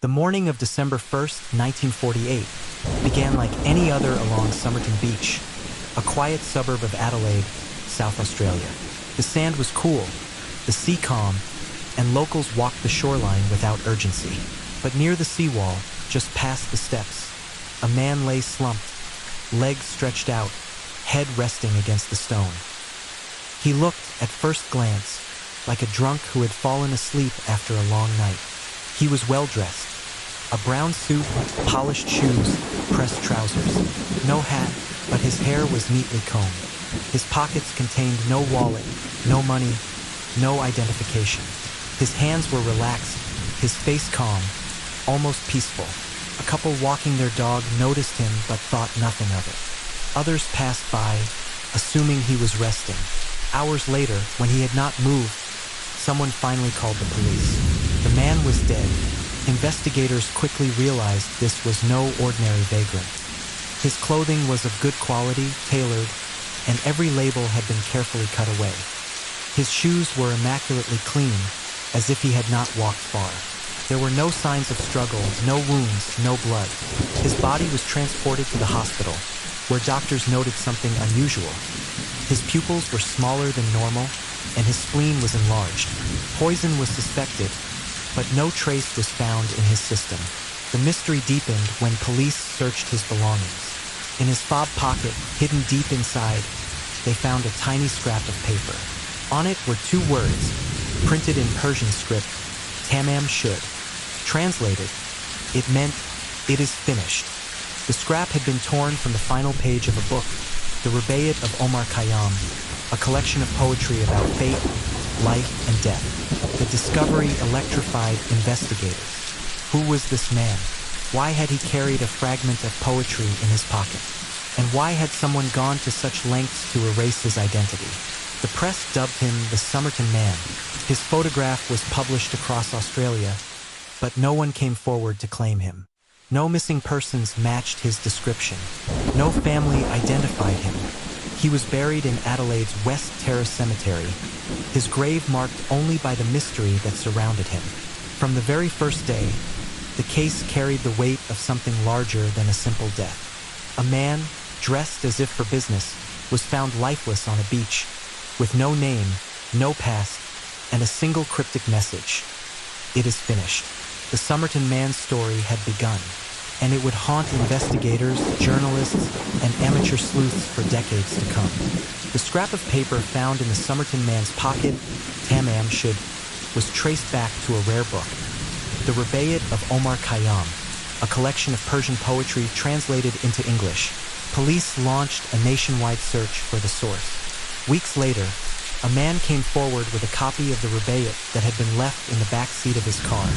The morning of December 1st, 1948, began like any other along Somerton Beach, a quiet suburb of Adelaide, South Australia. The sand was cool, the sea calm, and locals walked the shoreline without urgency. But near the seawall, just past the steps, a man lay slumped, legs stretched out, head resting against the stone. He looked, at first glance, like a drunk who had fallen asleep after a long night. He was well-dressed. A brown suit, polished shoes, pressed trousers. No hat, but his hair was neatly combed. His pockets contained no wallet, no money, no identification. His hands were relaxed, his face calm, almost peaceful. A couple walking their dog noticed him but thought nothing of it. Others passed by, assuming he was resting. Hours later, when he had not moved, someone finally called the police. The man was dead. Investigators quickly realized this was no ordinary vagrant. His clothing was of good quality, tailored, and every label had been carefully cut away. His shoes were immaculately clean, as if he had not walked far. There were no signs of struggle, no wounds, no blood. His body was transported to the hospital, where doctors noted something unusual. His pupils were smaller than normal, and his spleen was enlarged. Poison was suspected, but no trace was found in his system. The mystery deepened when police searched his belongings. In his fob pocket, hidden deep inside, they found a tiny scrap of paper. On it were two words, printed in Persian script, Tamám Shud. Translated, it meant, "It is finished." The scrap had been torn from the final page of a book, the Rubáiyát of Omar Khayyam, a collection of poetry about fate, life, and death. The discovery electrified investigators. Who was this man? Why had he carried a fragment of poetry in his pocket? And why had someone gone to such lengths to erase his identity? The press dubbed him the Somerton Man. His photograph was published across Australia, but no one came forward to claim him. No missing persons matched his description. No family identified him. He was buried in Adelaide's West Terrace Cemetery, his grave marked only by the mystery that surrounded him. From the very first day, the case carried the weight of something larger than a simple death. A man, dressed as if for business, was found lifeless on a beach, with no name, no past, and a single cryptic message. It is finished. The Somerton Man story had begun, and it would haunt investigators, journalists, and amateur sleuths for decades to come. The scrap of paper found in the Somerton Man's pocket, Tamám Shud, was traced back to a rare book, the Rubáiyát of Omar Khayyam, a collection of Persian poetry translated into English. Police launched a nationwide search for the source. Weeks later, a man came forward with a copy of the Rubáiyát that had been left in the back seat of his car,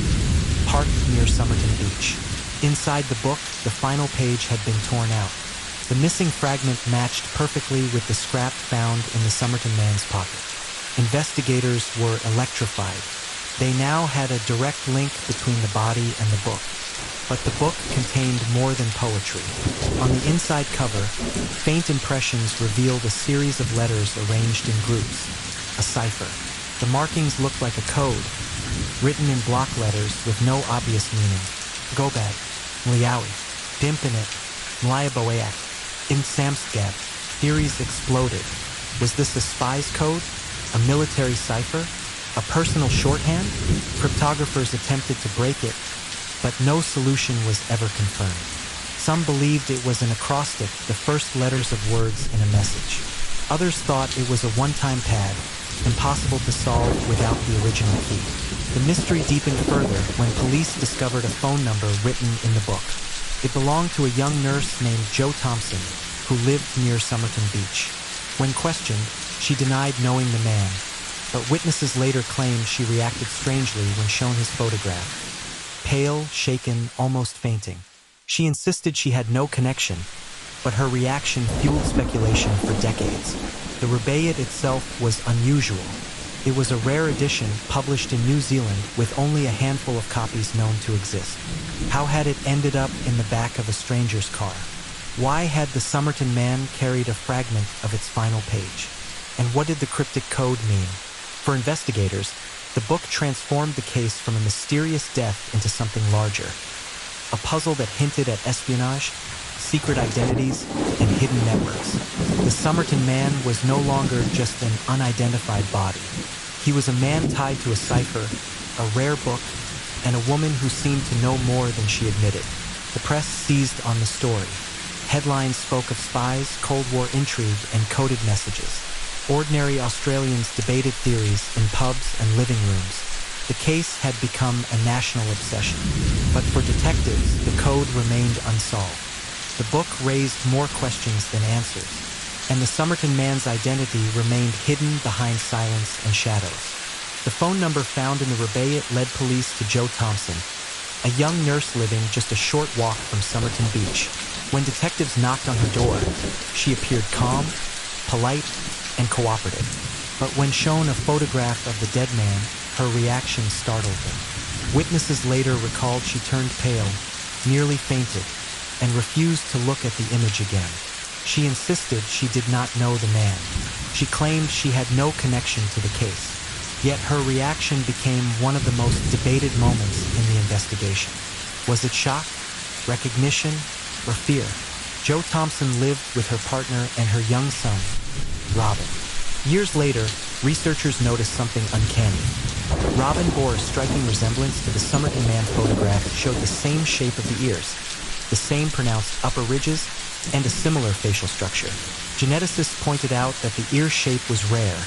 parked near Somerton Beach. Inside the book, the final page had been torn out. The missing fragment matched perfectly with the scrap found in the Somerton Man's pocket. Investigators were electrified. They now had a direct link between the body and the book. But the book contained more than poetry. On the inside cover, faint impressions revealed a series of letters arranged in groups, a cypher. The markings looked like a code, written in block letters with no obvious meaning. Gobad, Mliawi, Dimpinit, Rubáiyát, Samsgab. Theories exploded. Was this a spy's code? A military cipher? A personal shorthand? Cryptographers attempted to break it, but no solution was ever confirmed. Some believed it was an acrostic, the first letters of words in a message. Others thought it was a one-time pad, impossible to solve without the original key. The mystery deepened further when police discovered a phone number written in the book. It belonged to a young nurse named Jo Thompson, who lived near Somerton Beach. When questioned, she denied knowing the man, but witnesses later claimed she reacted strangely when shown his photograph. Pale, shaken, almost fainting. She insisted she had no connection, but her reaction fueled speculation for decades. The Rubáiyát itself was unusual. It was a rare edition published in New Zealand with only a handful of copies known to exist. How had it ended up in the back of a stranger's car? Why had the Somerton Man carried a fragment of its final page? And what did the cryptic code mean? For investigators, The book transformed the case from a mysterious death into something larger, a puzzle that hinted at espionage, secret identities, and hidden networks. The Somerton Man was no longer just an unidentified body. He was a man tied to a cipher, a rare book, and a woman who seemed to know more than she admitted. The press seized on the story. Headlines spoke of spies, Cold War intrigue, and coded messages. Ordinary Australians debated theories in pubs and living rooms. The case had become a national obsession. But for detectives, the code remained unsolved. The book raised more questions than answers, and the Somerton Man's identity remained hidden behind silence and shadows. The phone number found in the Rubáiyát led police to Jo Thompson, a young nurse living just a short walk from Somerton Beach. When detectives knocked on her door, she appeared calm, polite, and cooperative. But when shown a photograph of the dead man, her reaction startled them. Witnesses later recalled she turned pale, nearly fainted, and refused to look at the image again. She insisted she did not know the man. She claimed she had no connection to the case. Yet her reaction became one of the most debated moments in the investigation. Was it shock, recognition, or fear? Jo Thompson lived with her partner and her young son, Robin. Years later, researchers noticed something uncanny. Robin bore a striking resemblance to the Somerton Man photograph that showed the same shape of the ears, the same pronounced upper ridges, and a similar facial structure. Geneticists pointed out that the ear shape was rare,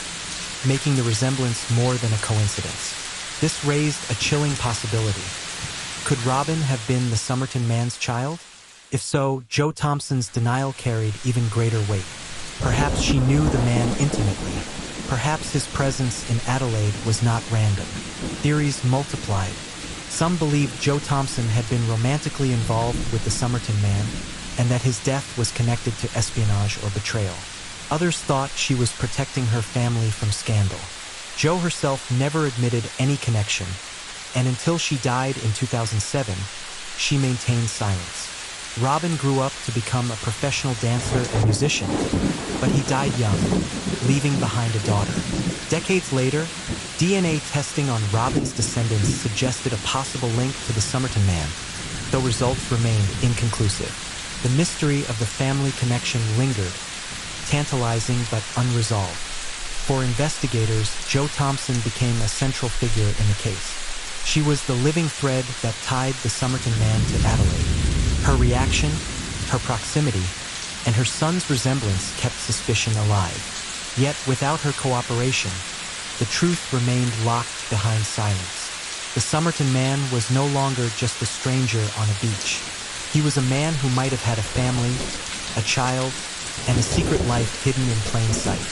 making the resemblance more than a coincidence. This raised a chilling possibility. Could Robin have been the Somerton Man's child? If so, Jo Thompson's denial carried even greater weight. Perhaps she knew the man intimately. Perhaps his presence in Adelaide was not random. Theories multiplied. Some believed Jo Thompson had been romantically involved with the Somerton Man, and that his death was connected to espionage or betrayal. Others thought she was protecting her family from scandal. Jo herself never admitted any connection, and until she died in 2007, she maintained silence. Robin grew up to become a professional dancer and musician, but he died young, leaving behind a daughter. Decades later, DNA testing on Robin's descendants suggested a possible link to the Somerton Man, though results remained inconclusive. The mystery of the family connection lingered, tantalizing but unresolved. For investigators, Jo Thompson became a central figure in the case. She was the living thread that tied the Somerton Man to Adelaide. Her reaction, her proximity, and her son's resemblance kept suspicion alive. Yet, without her cooperation, the truth remained locked behind silence. The Somerton Man was no longer just a stranger on a beach. He was a man who might have had a family, a child, and a secret life hidden in plain sight.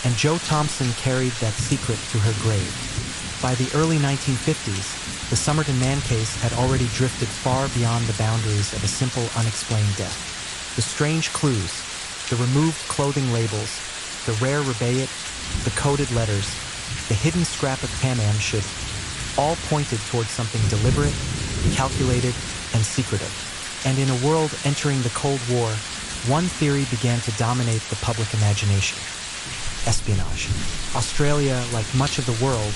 And Jo Thompson carried that secret to her grave. By the early 1950s, the Somerton Man case had already drifted far beyond the boundaries of a simple, unexplained death. The strange clues, the removed clothing labels, the rare Rubáiyát, the coded letters, the hidden scrap of Tamám Shud, all pointed towards something deliberate, calculated, and secretive. And in a world entering the Cold War, one theory began to dominate the public imagination: espionage. Australia, like much of the world,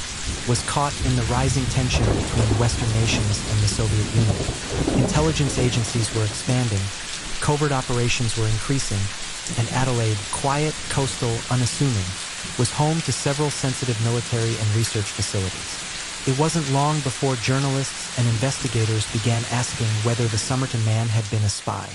was caught in the rising tension between Western nations and the Soviet Union. Intelligence agencies were expanding, covert operations were increasing, and Adelaide, quiet, coastal, unassuming, was home to several sensitive military and research facilities. It wasn't long before journalists and investigators began asking whether the Somerton Man had been a spy.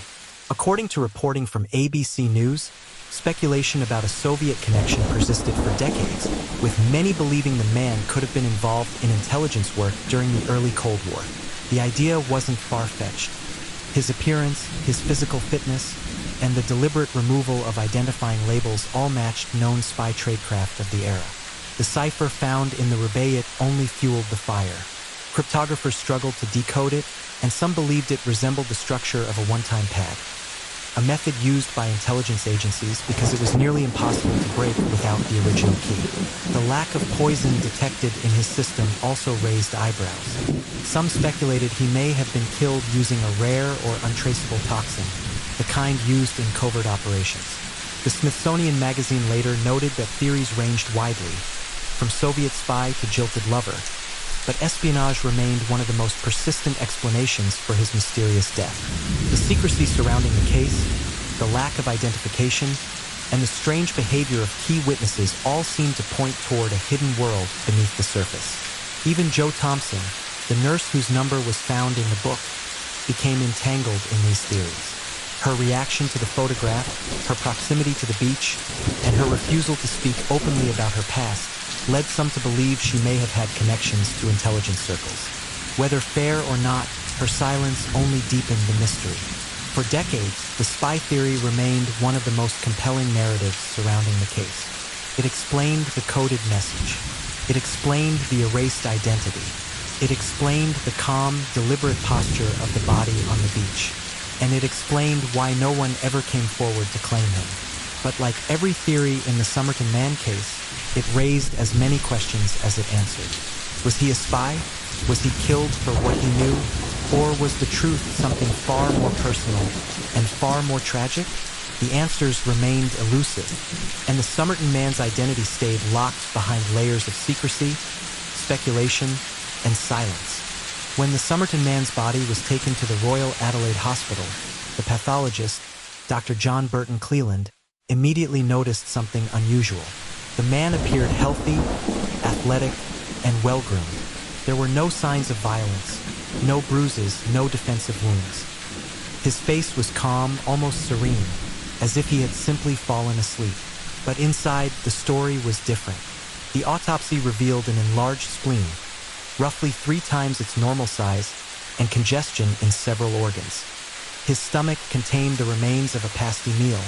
According to reporting from ABC News, speculation about a Soviet connection persisted for decades, with many believing the man could have been involved in intelligence work during the early Cold War. The idea wasn't far-fetched. His appearance, his physical fitness, and the deliberate removal of identifying labels all matched known spy tradecraft of the era. The cipher found in the Rubáiyát only fueled the fire. Cryptographers struggled to decode it, and some believed it resembled the structure of a one-time pad, a method used by intelligence agencies because it was nearly impossible to break without the original key. The lack of poison detected in his system also raised eyebrows. Some speculated he may have been killed using a rare or untraceable toxin, the kind used in covert operations. The Smithsonian magazine later noted that theories ranged widely. from Soviet spy to jilted lover, but espionage remained one of the most persistent explanations for his mysterious death. The secrecy surrounding the case, the lack of identification, and the strange behavior of key witnesses all seemed to point toward a hidden world beneath the surface. Even Jo Thompson, the nurse whose number was found in the book, became entangled in these theories. Her reaction to the photograph, her proximity to the beach, and her refusal to speak openly about her past led some to believe she may have had connections to intelligence circles. Whether fair or not, her silence only deepened the mystery. For decades, the spy theory remained one of the most compelling narratives surrounding the case. It explained the coded message. It explained the erased identity. It explained the calm, deliberate posture of the body on the beach. And it explained why no one ever came forward to claim him. But like every theory in the Somerton Man case, it raised as many questions as it answered. Was he a spy? Was he killed for what he knew? Or was the truth something far more personal and far more tragic? The answers remained elusive, and the Somerton Man's identity stayed locked behind layers of secrecy, speculation, and silence. When the Somerton Man's body was taken to the Royal Adelaide Hospital, the pathologist, Dr. John Burton Cleland, immediately noticed something unusual. The man appeared healthy, athletic, and well-groomed. There were no signs of violence, no bruises, no defensive wounds. His face was calm, almost serene, as if he had simply fallen asleep. But inside, the story was different. The autopsy revealed an enlarged spleen, roughly 3 times its normal size, and congestion in several organs. His stomach contained the remains of a pasty meal,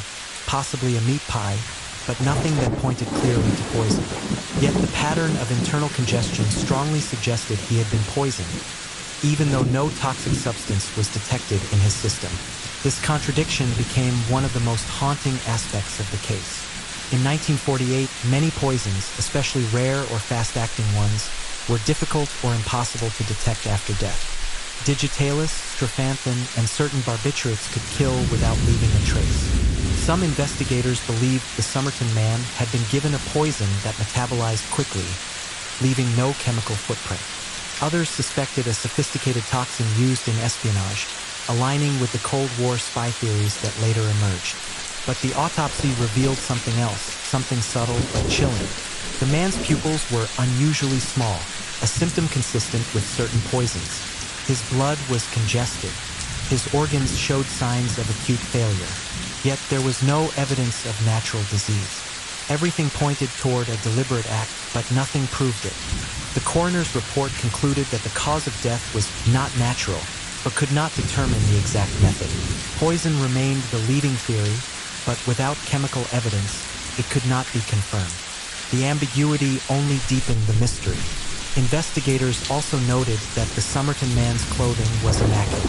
possibly a meat pie, but nothing that pointed clearly to poison. Yet the pattern of internal congestion strongly suggested he had been poisoned, even though no toxic substance was detected in his system. This contradiction became one of the most haunting aspects of the case. In 1948, many poisons, especially rare or fast-acting ones, were difficult or impossible to detect after death. Digitalis, strophanthine, and certain barbiturates could kill without leaving a trace. Some investigators believed the Somerton Man had been given a poison that metabolized quickly, leaving no chemical footprint. Others suspected a sophisticated toxin used in espionage, aligning with the Cold War spy theories that later emerged. But the autopsy revealed something else, something subtle but chilling. The man's pupils were unusually small, a symptom consistent with certain poisons. His blood was congested. His organs showed signs of acute failure. Yet there was no evidence of natural disease. Everything pointed toward a deliberate act, but nothing proved it. The coroner's report concluded that the cause of death was not natural, but could not determine the exact method. Poison remained the leading theory, but without chemical evidence, it could not be confirmed. The ambiguity only deepened the mystery. Investigators also noted that the Somerton Man's clothing was immaculate.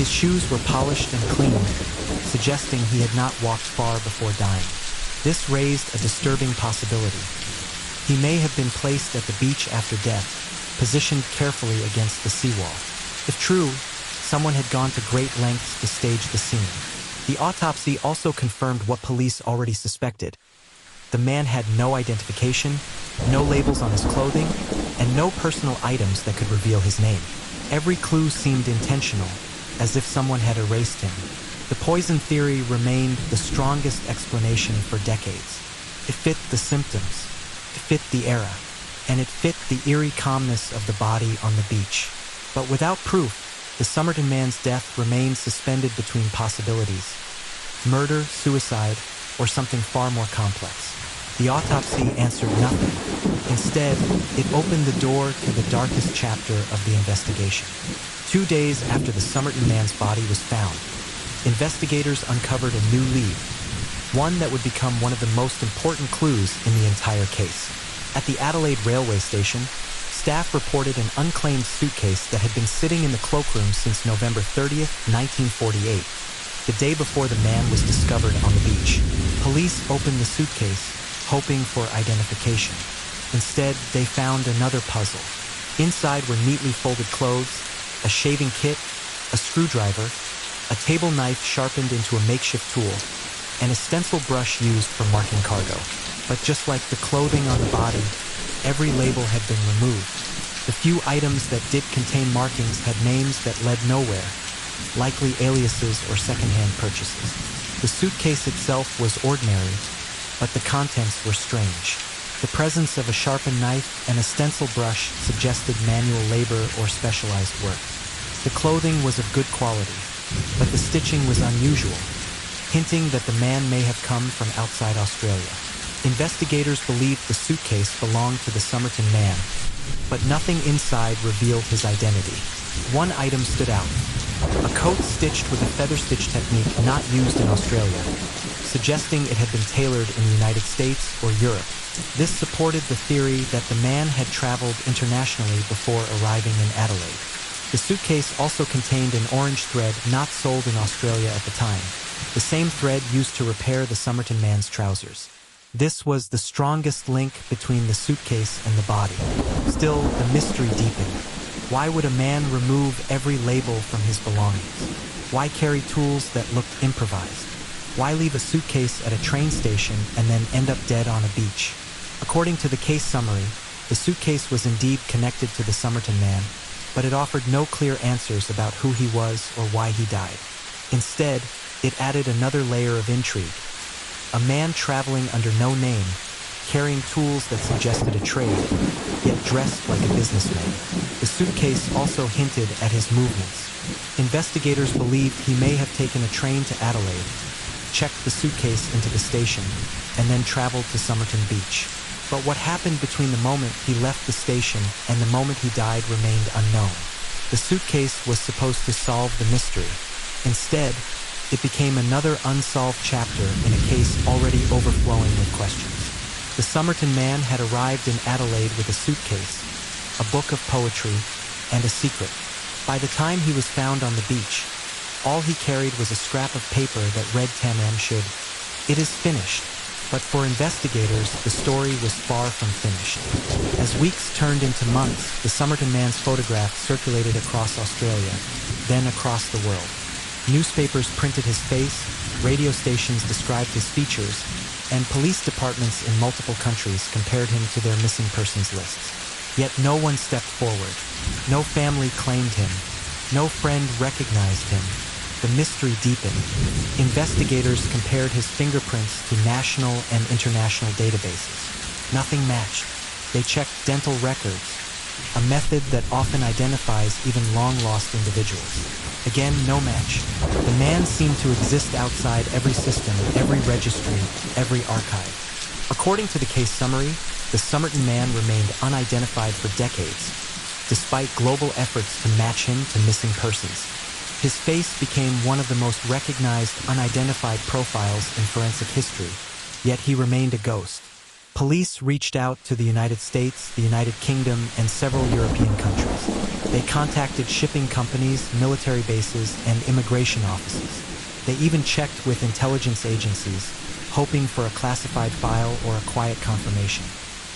His shoes were polished and clean, suggesting he had not walked far before dying. This raised a disturbing possibility. He may have been placed at the beach after death, positioned carefully against the seawall. If true, someone had gone to great lengths to stage the scene. The autopsy also confirmed what police already suspected. The man had no identification, no labels on his clothing, and no personal items that could reveal his name. Every clue seemed intentional, as if someone had erased him. The poison theory remained the strongest explanation for decades. It fit the symptoms, it fit the era, and it fit the eerie calmness of the body on the beach. But without proof, the Somerton Man's death remained suspended between possibilities: murder, suicide, or something far more complex. The autopsy answered nothing. Instead, it opened the door to the darkest chapter of the investigation. 2 days after the Somerton Man's body was found, investigators uncovered a new lead, one that would become one of the most important clues in the entire case. At the Adelaide railway station, staff reported an unclaimed suitcase that had been sitting in the cloakroom since November 30th, 1948, the day before the man was discovered on the beach. Police opened the suitcase, hoping for identification. Instead, they found another puzzle. Inside were neatly folded clothes, a shaving kit, a screwdriver, a table knife sharpened into a makeshift tool, and a stencil brush used for marking cargo. But just like the clothing on the body, every label had been removed. The few items that did contain markings had names that led nowhere, likely aliases or secondhand purchases. The suitcase itself was ordinary, but the contents were strange. The presence of a sharpened knife and a stencil brush suggested manual labor or specialized work. The clothing was of good quality, but the stitching was unusual, hinting that the man may have come from outside Australia. Investigators believed the suitcase belonged to the Somerton Man, but nothing inside revealed his identity. One item stood out: a coat stitched with a feather stitch technique not used in Australia, suggesting it had been tailored in the United States or Europe. This supported the theory that the man had traveled internationally before arriving in Adelaide. The suitcase also contained an orange thread not sold in Australia at the time, the same thread used to repair the Somerton Man's trousers. This was the strongest link between the suitcase and the body. Still, the mystery deepened. Why would a man remove every label from his belongings? Why carry tools that looked improvised? Why leave a suitcase at a train station and then end up dead on a beach? According to the case summary, the suitcase was indeed connected to the Somerton Man, but it offered no clear answers about who he was or why he died. Instead, it added another layer of intrigue. A man traveling under no name, carrying tools that suggested a trade, yet dressed like a businessman. The suitcase also hinted at his movements. Investigators believed he may have taken a train to Adelaide, checked the suitcase into the station, and then traveled to Somerton Beach. But what happened between the moment he left the station and the moment he died remained unknown. The suitcase was supposed to solve the mystery. Instead, it became another unsolved chapter in a case already overflowing with questions. The Somerton Man had arrived in Adelaide with a suitcase, a book of poetry, and a secret. By the time he was found on the beach, all he carried was a scrap of paper that read Tamám Shud. It is finished. But for investigators, the story was far from finished. As weeks turned into months, the Somerton Man's photograph circulated across Australia, then across the world. Newspapers printed his face, radio stations described his features, and police departments in multiple countries compared him to their missing persons lists. Yet no one stepped forward. No family claimed him. No friend recognized him. The mystery deepened. Investigators compared his fingerprints to national and international databases. Nothing matched. They checked dental records, a method that often identifies even long-lost individuals. Again, no match. The man seemed to exist outside every system, every registry, every archive. According to the case summary, the Somerton Man remained unidentified for decades, despite global efforts to match him to missing persons. His face became one of the most recognized unidentified profiles in forensic history, yet he remained a ghost. Police reached out to the United States, the United Kingdom, and several European countries. They contacted shipping companies, military bases, and immigration offices. They even checked with intelligence agencies, hoping for a classified file or a quiet confirmation.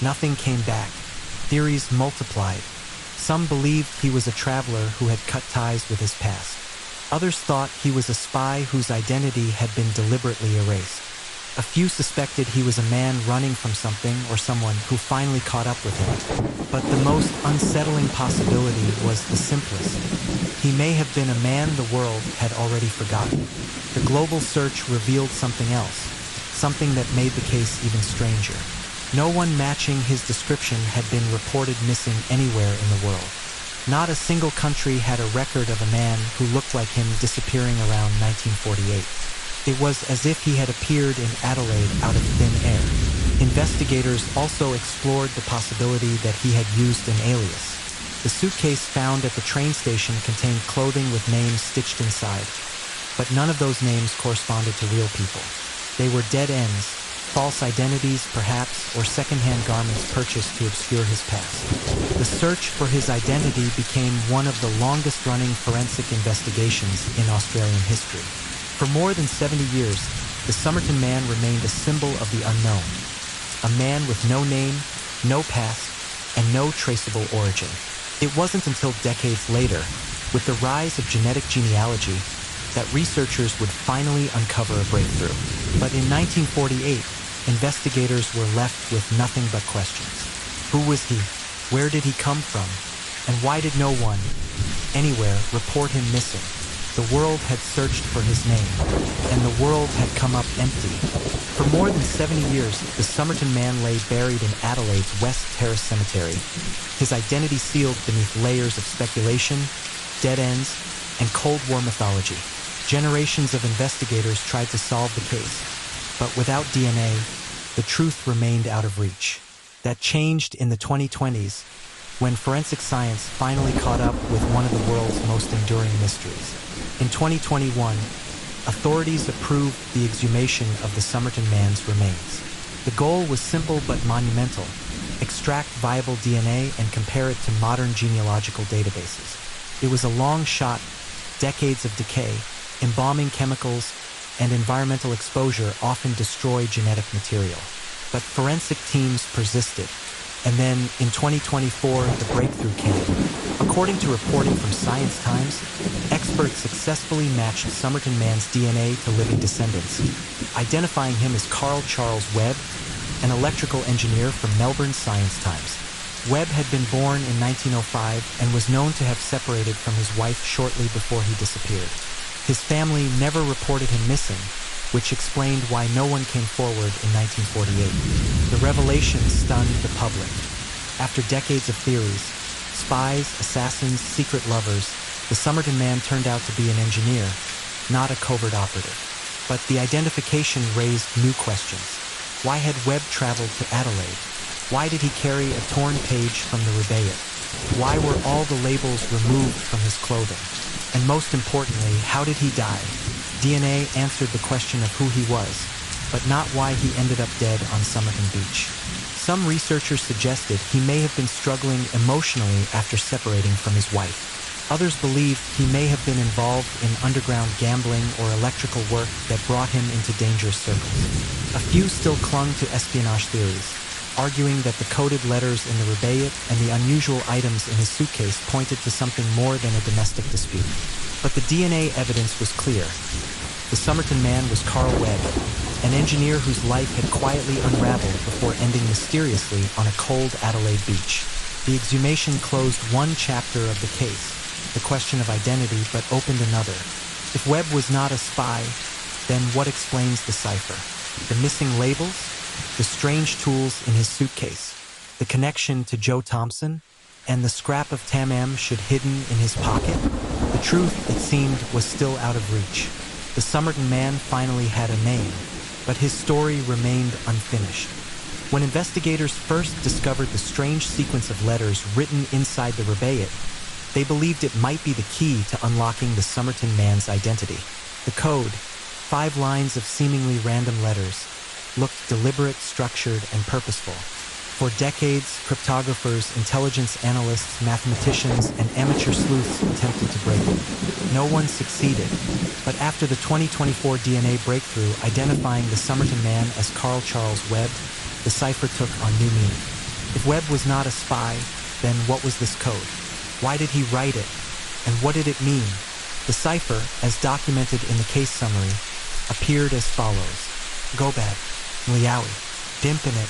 Nothing came back. Theories multiplied. Some believed he was a traveler who had cut ties with his past. Others thought he was a spy whose identity had been deliberately erased. A few suspected he was a man running from something or someone who finally caught up with him. But the most unsettling possibility was the simplest. He may have been a man the world had already forgotten. The global search revealed something else, something that made the case even stranger. No one matching his description had been reported missing anywhere in the world. Not a single country had a record of a man who looked like him disappearing around 1948. It was as if he had appeared in Adelaide out of thin air. Investigators also explored the possibility that he had used an alias. The suitcase found at the train station contained clothing with names stitched inside, but none of those names corresponded to real people. They were dead ends, false identities perhaps, or second-hand garments purchased to obscure his past. The search for his identity became one of the longest-running forensic investigations in Australian history. For more than 70 years, the Somerton Man remained a symbol of the unknown, a man with no name, no past, and no traceable origin. It wasn't until decades later, with the rise of genetic genealogy, that researchers would finally uncover a breakthrough. But in 1948, investigators were left with nothing but questions. Who was he? Where did he come from? And why did no one, anywhere, report him missing? The world had searched for his name, and the world had come up empty. For more than 70 years, the Somerton Man lay buried in Adelaide's West Terrace Cemetery, his identity sealed beneath layers of speculation, dead ends, and Cold War mythology. Generations of investigators tried to solve the case, but without DNA, the truth remained out of reach. That changed in the 2020s, when forensic science finally caught up with one of the world's most enduring mysteries. In 2021, authorities approved the exhumation of the Somerton Man's remains. The goal was simple but monumental: extract viable DNA and compare it to modern genealogical databases. It was a long shot, decades of decay, embalming chemicals, and environmental exposure often destroy genetic material. But forensic teams persisted. And then, in 2024, the breakthrough came. According to reporting from Science Times, experts successfully matched Somerton Man's DNA to living descendants, identifying him as Carl Charles Webb, an electrical engineer from Melbourne Science Times. Webb had been born in 1905 and was known to have separated from his wife shortly before he disappeared. His family never reported him missing, which explained why no one came forward in 1948. The revelation stunned the public. After decades of theories, spies, assassins, secret lovers, the Somerton Man turned out to be an engineer, not a covert operative. But the identification raised new questions. Why had Webb traveled to Adelaide? Why did he carry a torn page from the Rubáiyát? Why were all the labels removed from his clothing? And most importantly, how did he die? DNA answered the question of who he was, but not why he ended up dead on Somerton Beach. Some researchers suggested he may have been struggling emotionally after separating from his wife. Others believed he may have been involved in underground gambling or electrical work that brought him into dangerous circles. A few still clung to espionage theories, arguing that the coded letters in the Rubáiyát and the unusual items in his suitcase pointed to something more than a domestic dispute. But the DNA evidence was clear. The Somerton Man was Carl Webb, an engineer whose life had quietly unraveled before ending mysteriously on a cold Adelaide beach. The exhumation closed one chapter of the case, the question of identity, but opened another. If Webb was not a spy, then what explains the cipher? The missing labels? The strange tools in his suitcase? The connection to Joe Thompson? And the scrap of Tamám Shud hidden in his pocket? The truth, it seemed, was still out of reach. The Somerton Man finally had a name, but his story remained unfinished. When investigators first discovered the strange sequence of letters written inside the Rubáiyát, they believed it might be the key to unlocking the Somerton Man's identity. The code, 5 lines of seemingly random letters, looked deliberate, structured, and purposeful. For decades, cryptographers, intelligence analysts, mathematicians, and amateur sleuths attempted to break it. No one succeeded, but after the 2024 DNA breakthrough identifying the Somerton Man as Carl Charles Webb, the cipher took on new meaning. If Webb was not a spy, then what was this code? Why did he write it? And what did it mean? The cipher, as documented in the case summary, appeared as follows: Gobad, Mliawi, Dimpanit,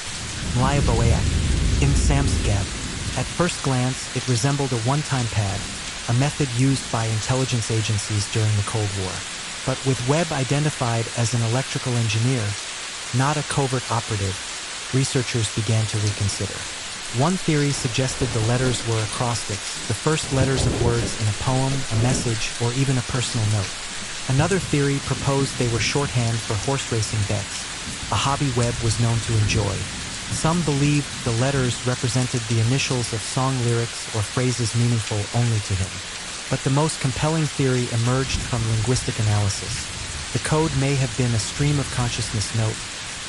Rubáiyát, Samsgab. At first glance, it resembled a one-time pad, a method used by intelligence agencies during the Cold War. But with Webb identified as an electrical engineer, not a covert operative, researchers began to reconsider. One theory suggested the letters were acrostics, the first letters of words in a poem, a message, or even a personal note. Another theory proposed they were shorthand for horse racing bets, a hobby Webb was known to enjoy. Some believed the letters represented the initials of song lyrics or phrases meaningful only to him. But the most compelling theory emerged from linguistic analysis. The code may have been a stream of consciousness note,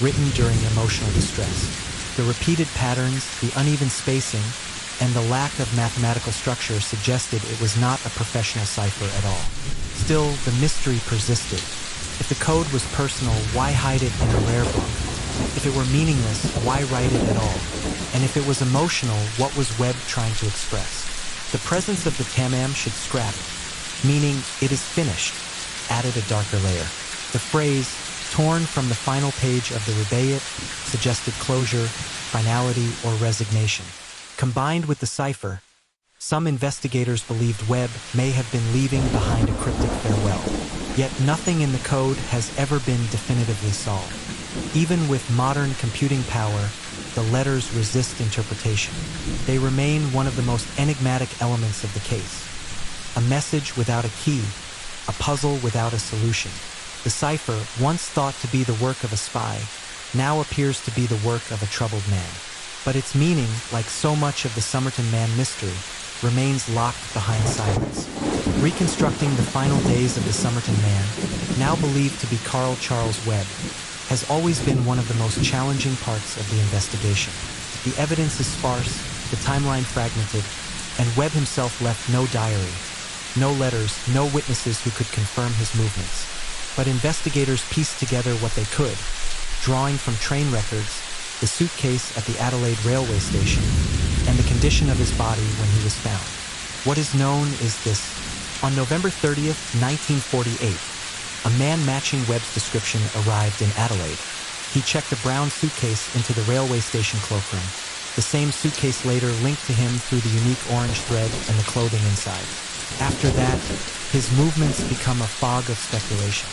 written during emotional distress. The repeated patterns, the uneven spacing, and the lack of mathematical structure suggested it was not a professional cipher at all. Still, the mystery persisted. If the code was personal, why hide it in a rare book? If it were meaningless, why write it at all? And if it was emotional, what was Webb trying to express? The presence of the Tamám Shud scrap, meaning it is finished, added a darker layer. The phrase, torn from the final page of the Rubáiyát, suggested closure, finality, or resignation. Combined with the cipher, some investigators believed Webb may have been leaving behind a cryptic farewell. Yet nothing in the code has ever been definitively solved. Even with modern computing power, the letters resist interpretation. They remain one of the most enigmatic elements of the case. A message without a key, a puzzle without a solution. The cipher, once thought to be the work of a spy, now appears to be the work of a troubled man. But its meaning, like so much of the Somerton Man mystery, remains locked behind silence. Reconstructing the final days of the Somerton Man, now believed to be Carl Charles Webb, has always been one of the most challenging parts of the investigation. The evidence is sparse, the timeline fragmented, and Webb himself left no diary, no letters, no witnesses who could confirm his movements. But investigators pieced together what they could, drawing from train records, the suitcase at the Adelaide railway station, and the condition of his body when he was found. What is known is this: on November 30th, 1948, a man matching Webb's description arrived in Adelaide. He checked a brown suitcase into the railway station cloakroom. The same suitcase later linked to him through the unique orange thread and the clothing inside. After that, his movements become a fog of speculation.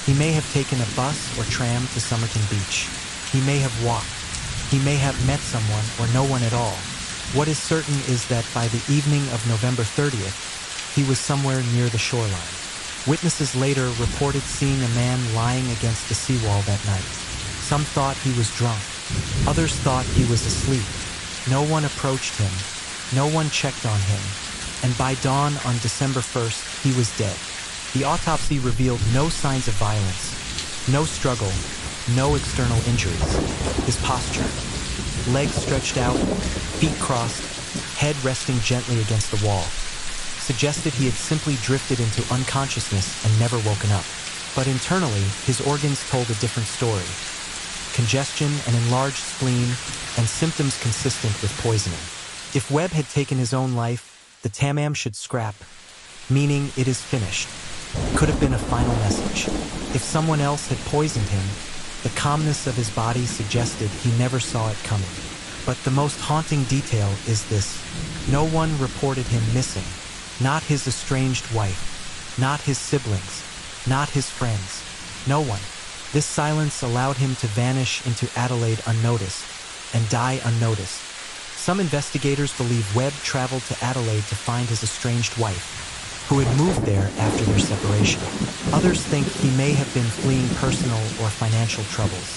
He may have taken a bus or tram to Somerton Beach. He may have walked. He may have met someone or no one at all. What is certain is that by the evening of November 30th, he was somewhere near the shoreline. Witnesses later reported seeing a man lying against the seawall that night. Some thought he was drunk. Others thought he was asleep. No one approached him. No one checked on him. And by dawn on December 1st, he was dead. The autopsy revealed no signs of violence, no struggle, no external injuries. His posture: legs stretched out, feet crossed, head resting gently against the wall, suggested he had simply drifted into unconsciousness and never woken up. But internally, his organs told a different story. Congestion, an enlarged spleen, and symptoms consistent with poisoning. If Webb had taken his own life, the Tamám Shud scrap, meaning it is finished, could have been a final message. If someone else had poisoned him, the calmness of his body suggested he never saw it coming. But the most haunting detail is this: no one reported him missing. Not his estranged wife, not his siblings, not his friends. No one. This silence allowed him to vanish into Adelaide unnoticed and die unnoticed. Some investigators believe Webb traveled to Adelaide to find his estranged wife, who had moved there after their separation. Others think he may have been fleeing personal or financial troubles.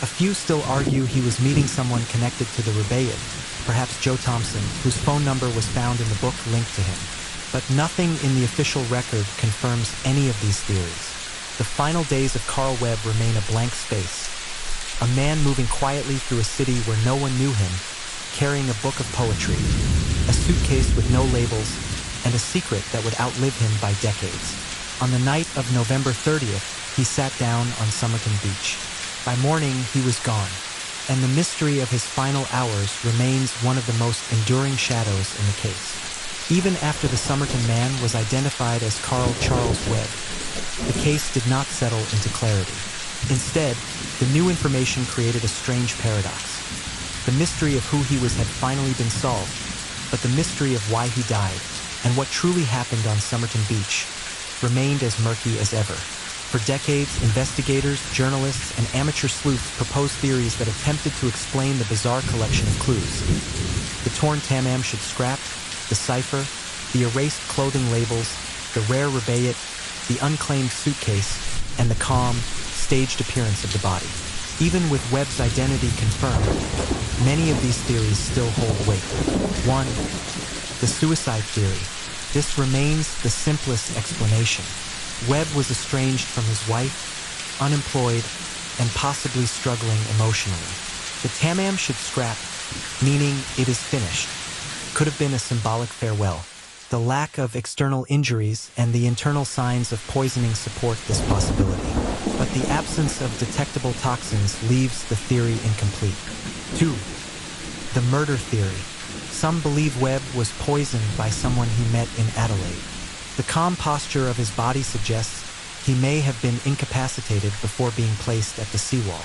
A few still argue he was meeting someone connected to the Rubáiyát, perhaps Joe Thompson, whose phone number was found in the book linked to him. But nothing in the official record confirms any of these theories. The final days of Carl Webb remain a blank space. A man moving quietly through a city where no one knew him, carrying a book of poetry, a suitcase with no labels, and a secret that would outlive him by decades. On the night of November 30th, he sat down on Somerton Beach. By morning, he was gone, and the mystery of his final hours remains one of the most enduring shadows in the case. Even after the Somerton Man was identified as Carl Charles Webb, the case did not settle into clarity. Instead, the new information created a strange paradox. The mystery of who he was had finally been solved, but the mystery of why he died and what truly happened on Somerton Beach remained as murky as ever. For decades, investigators, journalists, and amateur sleuths proposed theories that attempted to explain the bizarre collection of clues. The torn Tamám Shud scrap, the cipher, the erased clothing labels, the rare Rubáiyát, the unclaimed suitcase, and the calm, staged appearance of the body. Even with Webb's identity confirmed, many of these theories still hold weight. 1. The suicide theory. This remains the simplest explanation. Webb was estranged from his wife, unemployed, and possibly struggling emotionally. The Tamám Shud scrap, meaning it is finished, could have been a symbolic farewell. The lack of external injuries and the internal signs of poisoning support this possibility. But the absence of detectable toxins leaves the theory incomplete. 2. The murder theory. Some believe Webb was poisoned by someone he met in Adelaide. The calm posture of his body suggests he may have been incapacitated before being placed at the seawall.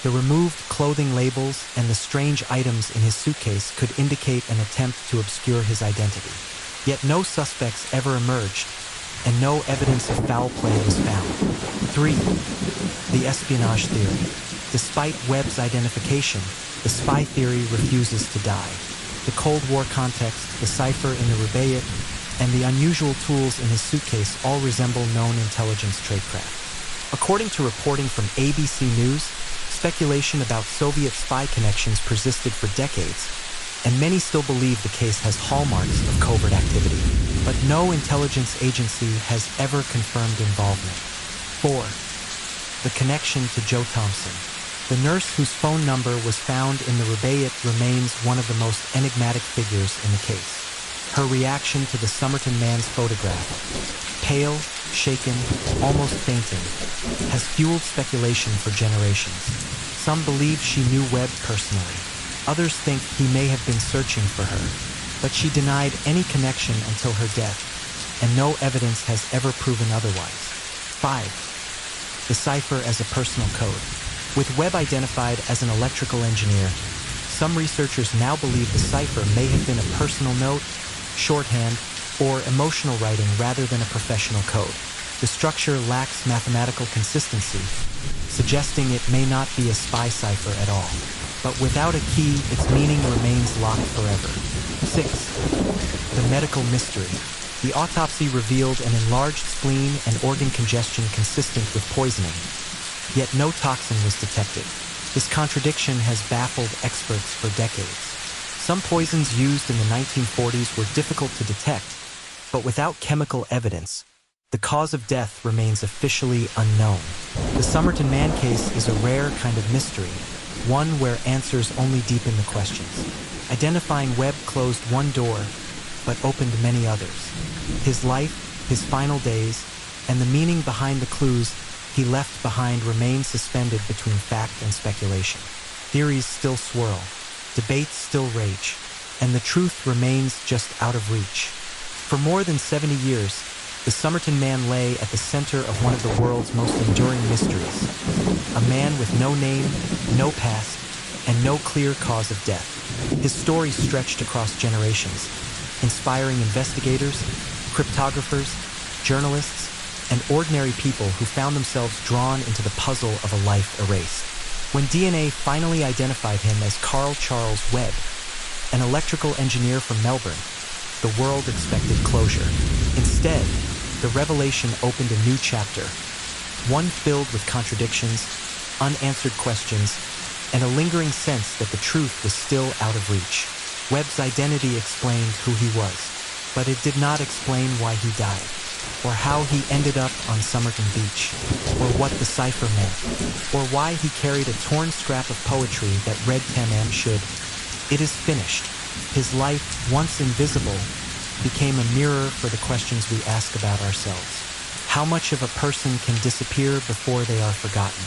The removed clothing labels and the strange items in his suitcase could indicate an attempt to obscure his identity. Yet no suspects ever emerged, and no evidence of foul play was found. 3. The espionage theory. Despite Webb's identification, the spy theory refuses to die. The Cold War context, the cipher in the Rubáiyát, and the unusual tools in his suitcase all resemble known intelligence tradecraft. According to reporting from ABC News, speculation about Soviet spy connections persisted for decades, and many still believe the case has hallmarks of covert activity, but no intelligence agency has ever confirmed involvement. 4. The connection to Joe Thompson. The nurse whose phone number was found in the Rubáiyát remains one of the most enigmatic figures in the case. Her reaction to the Somerton Man's photograph, pale, shaken, almost fainting, has fueled speculation for generations. Some believe she knew Webb personally. Others think he may have been searching for her, but she denied any connection until her death, and no evidence has ever proven otherwise. 5. The cipher as a personal code. With Webb identified as an electrical engineer, some researchers now believe the cipher may have been a personal note, shorthand, or emotional writing rather than a professional code. The structure lacks mathematical consistency, suggesting it may not be a spy cipher at all. But without a key, its meaning remains locked forever. 6. The medical mystery. The autopsy revealed an enlarged spleen and organ congestion consistent with poisoning, yet no toxin was detected. This contradiction has baffled experts for decades. Some poisons used in the 1940s were difficult to detect, but without chemical evidence, the cause of death remains officially unknown. The Somerton Man case is a rare kind of mystery, one where answers only deepen the questions. Identifying Webb closed one door, but opened many others. His life, his final days, and the meaning behind the clues he left behind remain suspended between fact and speculation. Theories still swirl, debates still rage, and the truth remains just out of reach. For more than 70 years, the Somerton Man lay at the center of one of the world's most enduring mysteries. A man with no name, no past, and no clear cause of death. His story stretched across generations, inspiring investigators, cryptographers, journalists, and ordinary people who found themselves drawn into the puzzle of a life erased. When DNA finally identified him as Carl Charles Webb, an electrical engineer from Melbourne, the world expected closure. Instead, the revelation opened a new chapter, one filled with contradictions, unanswered questions, and a lingering sense that the truth was still out of reach. Webb's identity explained who he was, but it did not explain why he died, or how he ended up on Somerton Beach, or what the cipher meant, or why he carried a torn scrap of poetry that read Tamám Shud. It is finished. His life, once invisible, became a mirror for the questions we ask about ourselves. How much of a person can disappear before they are forgotten?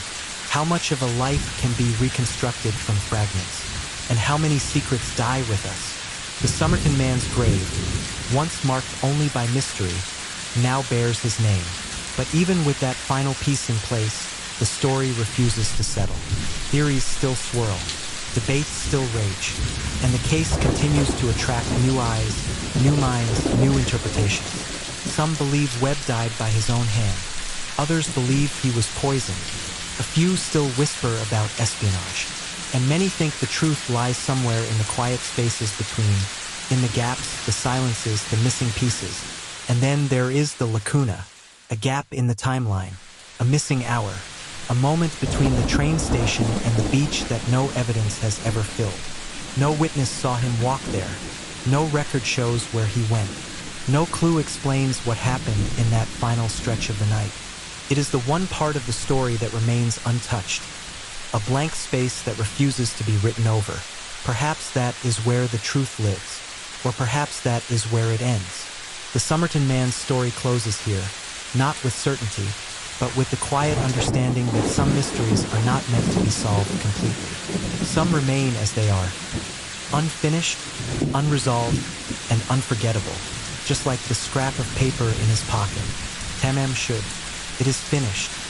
How much of a life can be reconstructed from fragments? And how many secrets die with us? The Somerton Man's grave, once marked only by mystery, now bears his name. But even with that final piece in place, the story refuses to settle. Theories still swirl, debates still rage, and the case continues to attract new eyes, new minds, new interpretations. Some believe Webb died by his own hand. Others believe he was poisoned. A few still whisper about espionage. And many think the truth lies somewhere in the quiet spaces between, in the gaps, the silences, the missing pieces. And then there is the lacuna, a gap in the timeline, a missing hour, a moment between the train station and the beach that no evidence has ever filled. No witness saw him walk there. No record shows where he went. No clue explains what happened in that final stretch of the night. It is the one part of the story that remains untouched, a blank space that refuses to be written over. Perhaps that is where the truth lives, or perhaps that is where it ends. The Somerton Man's story closes here, not with certainty, but with the quiet understanding that some mysteries are not meant to be solved completely. Some remain as they are, unfinished, unresolved, and unforgettable, just like the scrap of paper in his pocket. Tamám Shud. It is finished.